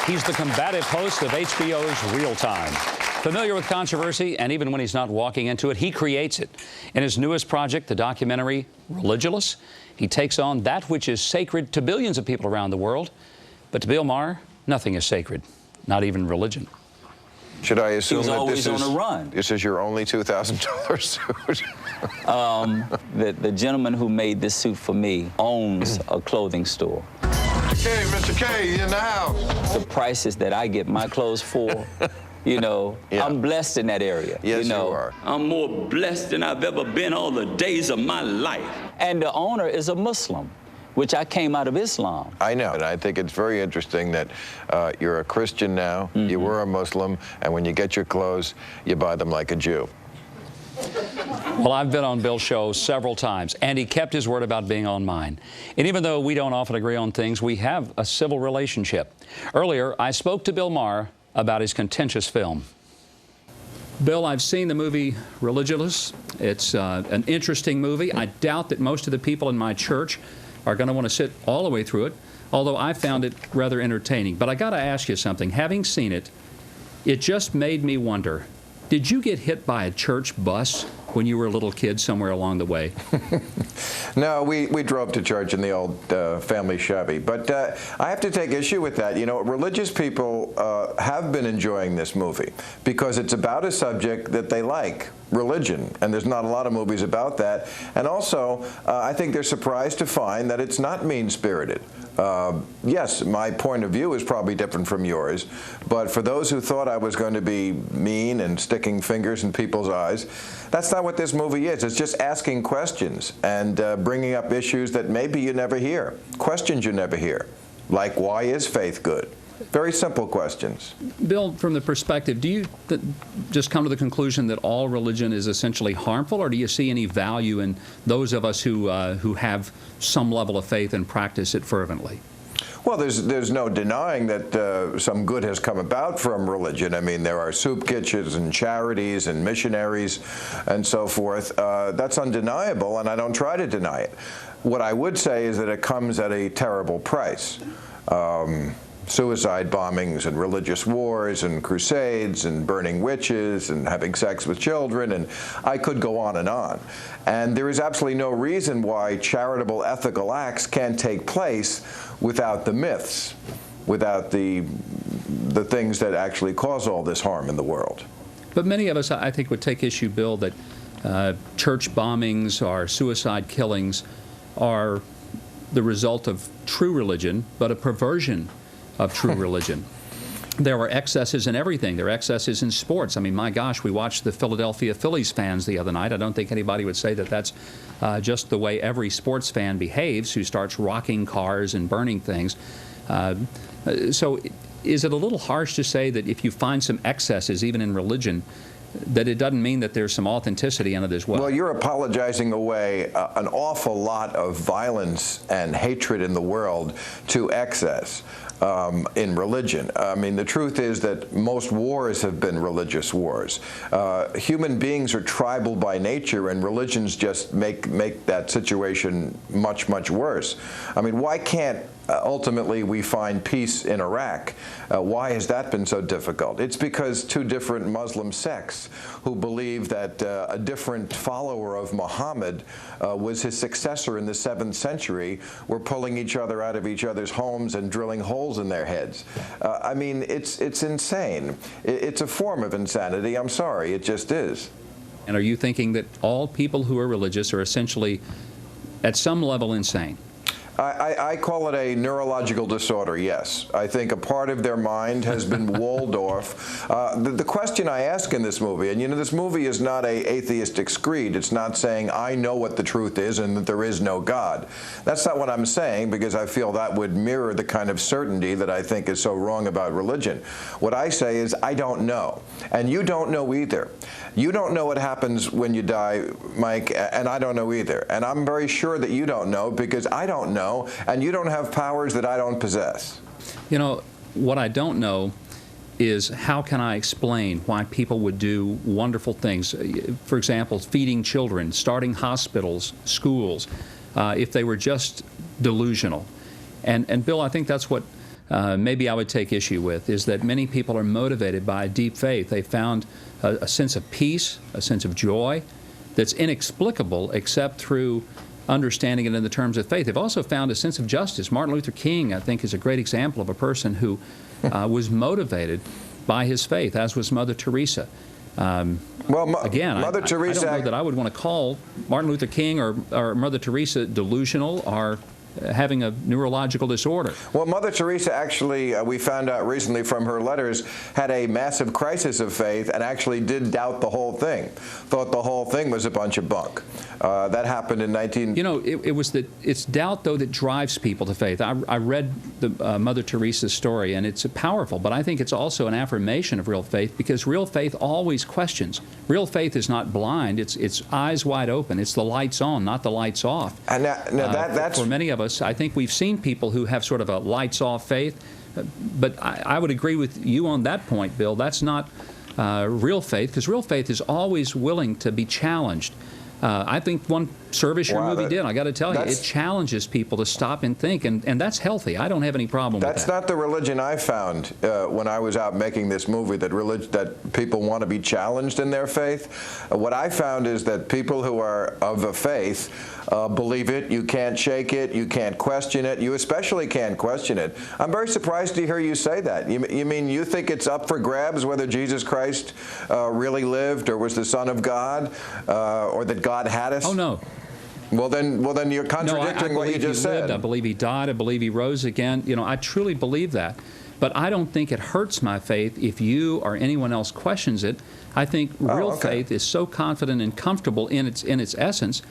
He's the combative host of HBO's Real Time. Familiar with controversy, and even when he's not walking into it, he creates it. In his newest project, the documentary Religious, he takes on that which is sacred to billions of people around the world. But to Bill Maher, nothing is sacred, not even religion. Should I assume that this is on a run? This is your only $2,000 suit? The gentleman who made this suit for me owns a clothing store. Hey, Mr. K, in the house. The prices that I get my clothes for, you know, yeah. I'm blessed in that area. Yes, you know, you are. I'm more blessed than I've ever been all the days of my life. And the owner is a Muslim, which I came out of Islam. I know, and I think it's very interesting that you're a Christian now, you were a Muslim, and when you get your clothes, you buy them like a Jew. Well, I've been on Bill's show several times, and he kept his word about being on mine. And even though we don't often agree on things, we have a civil relationship. Earlier, I spoke to Bill Maher about his contentious film. Bill, I've seen the movie Religious. It's an interesting movie. I doubt that most of the people in my church are going to want to sit all the way through it, although I found it rather entertaining. But I got to ask you something. Having seen it, it just made me wonder, did you get hit by a church bus when you were a little kid somewhere along the way? No, we drove to church in the old family Chevy. But I have to take issue with that. You know, religious people have been enjoying this movie because it's about a subject that they like, religion. And there's not a lot of movies about that. And also, I think they're surprised to find that it's not mean-spirited. Yes, my point of view is probably different from yours, but for those who thought I was going to be mean and sticking fingers in people's eyes, that's not what this movie is. It's just asking questions and bringing up issues that maybe you never hear, questions you never hear, like why is faith good? Very simple questions. Bill, from the perspective, do you just come to the conclusion that all religion is essentially harmful, or do you see any value in those of us who have some level of faith and practice it fervently? Well, there's no denying that some good has come about from religion. I mean, there are soup kitchens and charities and missionaries and so forth. That's undeniable, and I don't try to deny it. What I would say is that it comes at a terrible price. Suicide bombings and religious wars and crusades and burning witches and having sex with children, and I could go on. And there is absolutely no reason why charitable ethical acts can't take place without the myths, without the things that actually cause all this harm in the world. But many of us, I think, would take issue, Bill, that church bombings or suicide killings are the result of true religion, but a perversion of true religion. There are excesses in everything. There are excesses in sports. I mean, my gosh, we watched the Philadelphia Phillies fans the other night. I don't think anybody would say that that's just the way every sports fan behaves who starts rocking cars and burning things. So is it a little harsh to say that if you find some excesses, even in religion, that it doesn't mean that there's some authenticity in it as well? Well, you're apologizing away an awful lot of violence and hatred in the world to excess. In religion. I mean, the truth is that most wars have been religious wars. Human beings are tribal by nature, and religions just make that situation much, much worse. I mean, why can't ultimately we find peace in Iraq? Why has that been so difficult? It's because two different Muslim sects who believe that a different follower of Muhammad was his successor in the 7th century were pulling each other out of each other's homes and drilling holes in their heads. I mean, it's insane. It's a form of insanity. I'm sorry, it just is. And are you thinking that all people who are religious are essentially, at some level, insane? I call it a neurological disorder, yes. I think a part of their mind has been walled off. The question I ask in this movie, and you know, this movie is not an atheistic screed. It's not saying, I know what the truth is and that there is no God. That's not what I'm saying, because I feel that would mirror the kind of certainty that I think is so wrong about religion. What I say is, I don't know. And you don't know either. You don't know what happens when you die, Mike, and I don't know either. And I'm very sure that you don't know, because I don't know. And you don't have powers that I don't possess. You know, what I don't know is how can I explain why people would do wonderful things, for example, feeding children, starting hospitals, schools, if they were just delusional. And Bill, I think that's what maybe I would take issue with is that many people are motivated by a deep faith. They found a sense of peace, a sense of joy that's inexplicable except through understanding it in the terms of faith. They've also found a sense of justice. Martin Luther King, I think, is a great example of a person who was motivated by his faith, as was Mother Teresa. Again, Mother Teresa, I don't know that I would want to call Martin Luther King or Mother Teresa delusional or having a neurological disorder. Well, Mother Teresa actually, we found out recently from her letters, had a massive crisis of faith and actually did doubt the whole thing. Thought the whole thing was a bunch of bunk. That happened in 19... You know, it's doubt, though, that drives people to faith. I read the Mother Teresa's story, and it's powerful, but I think it's also an affirmation of real faith, because real faith always questions. Real faith is not blind. It's eyes wide open. It's the lights on, not the lights off. And that's... For many of us, I think we've seen people who have sort of a lights-off faith, but I would agree with you on that point, Bill. That's not real faith, because real faith is always willing to be challenged. I think one service your movie did, I got to tell you, it challenges people to stop and think, and that's healthy. I don't have any problem with that. That's not the religion I found when I was out making this movie, that people want to be challenged in their faith. What I found is that people who are of a faith believe it. You can't shake it. You can't question it. You especially can't question it. I'm very surprised to hear you say that. You mean you think it's up for grabs whether Jesus Christ really lived or was the Son of God or that God had us? Oh, no. Well, then you're contradicting what you just said. Lived. I believe he died. I believe he rose again. You know, I truly believe that. But I don't think it hurts my faith if you or anyone else questions it. I think real faith is so confident and comfortable in its essence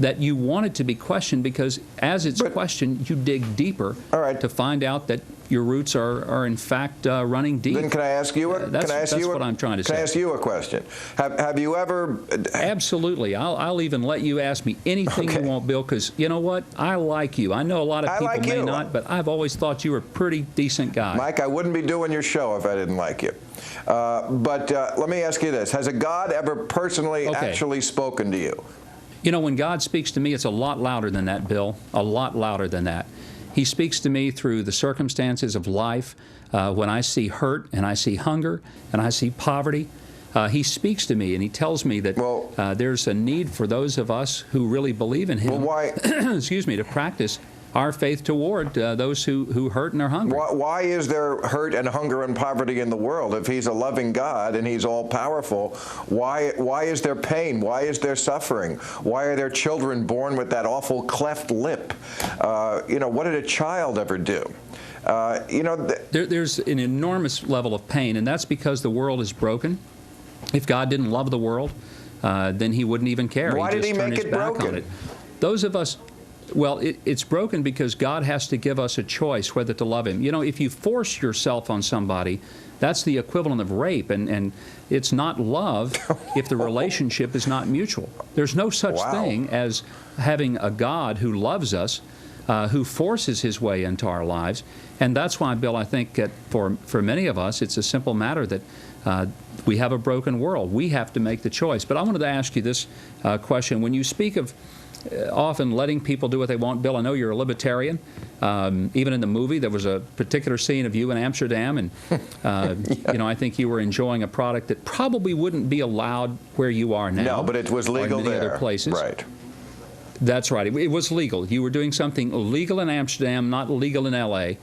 that you want it to be questioned, because as it's questioned, you dig deeper to find out that your roots are in fact running deep. Then can I ask you that's what I'm trying to say. Can I ask you a question? Have you ever... Absolutely. I'll even let you ask me anything you want, Bill, because you know what? I like you. I know a lot of people may not, but I've always thought you were a pretty decent guy. Mike, I wouldn't be doing your show if I didn't like you. But let me ask you this. Has a God ever personally actually spoken to you? You know, when God speaks to me, it's a lot louder than that, Bill, a lot louder than that. He speaks to me through the circumstances of life. When I see hurt and I see hunger and I see poverty, he speaks to me and he tells me that there's a need for those of us who really believe in him excuse me, to practice our faith toward those who hurt and are hungry. Why is there hurt and hunger and poverty in the world? If he's a loving God and he's all-powerful, why is there pain? Why is there suffering? Why are there children born with that awful cleft lip? You know, what did a child ever do? You know, there's an enormous level of pain, and that's because the world is broken. If God didn't love the world, then he wouldn't even care. Why did he make it broken? Those of us... Well, it's broken because God has to give us a choice whether to love him. You know, if you force yourself on somebody, that's the equivalent of rape, and it's not love if the relationship is not mutual. There's no such thing as having a God who loves us, who forces his way into our lives. And that's why, Bill, I think that for many of us, it's a simple matter that we have a broken world. We have to make the choice. But I wanted to ask you this question. When you speak of often letting people do what they want, Bill, I know you're a libertarian. Even in the movie, there was a particular scene of you in Amsterdam, and you know, I think you were enjoying a product that probably wouldn't be allowed where you are now. No, but it was legal or in many there. Other places. Right. That's right. It was legal. You were doing something illegal in Amsterdam, not legal in L.A.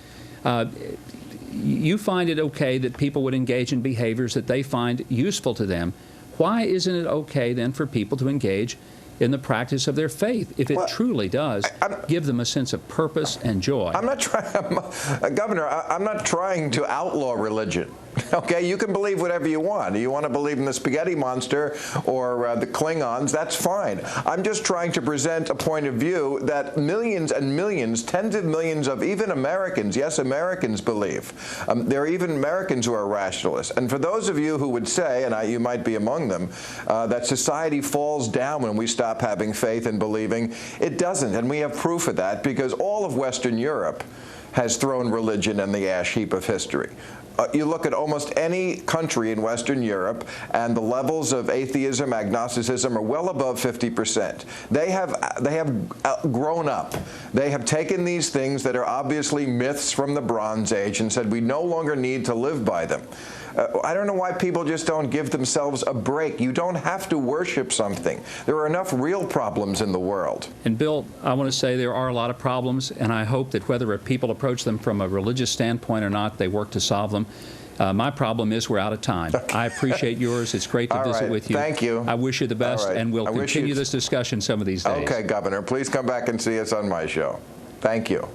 You find it okay that people would engage in behaviors that they find useful to them. Why isn't it okay then for people to engage in the practice of their faith, if it truly does give them a sense of purpose and joy? I'm not trying, Governor, I'm not trying to outlaw religion. Okay, you can believe whatever you want. You want to believe in the spaghetti monster or the Klingons, that's fine. I'm just trying to present a point of view that millions and millions, tens of millions of even Americans, yes, Americans believe. There are even Americans who are rationalists. And for those of you who would say, and you might be among them, that society falls down when we stop having faith and believing, it doesn't. And we have proof of that because all of Western Europe has thrown religion in the ash heap of history. You look at almost any country in Western Europe, and the levels of atheism, agnosticism are well above 50%. They have grown up. They have taken these things that are obviously myths from the Bronze Age and said we no longer need to live by them. I don't know why people just don't give themselves a break. You don't have to worship something. There are enough real problems in the world. And Bill, I want to say there are a lot of problems, and I hope that whether people approach them from a religious standpoint or not, they work to solve them. My problem is we're out of time. I appreciate yours. It's great to visit with you. Thank you. I wish you the best, and we'll continue this discussion some of these days. Okay, Governor. Please come back and see us on my show. Thank you.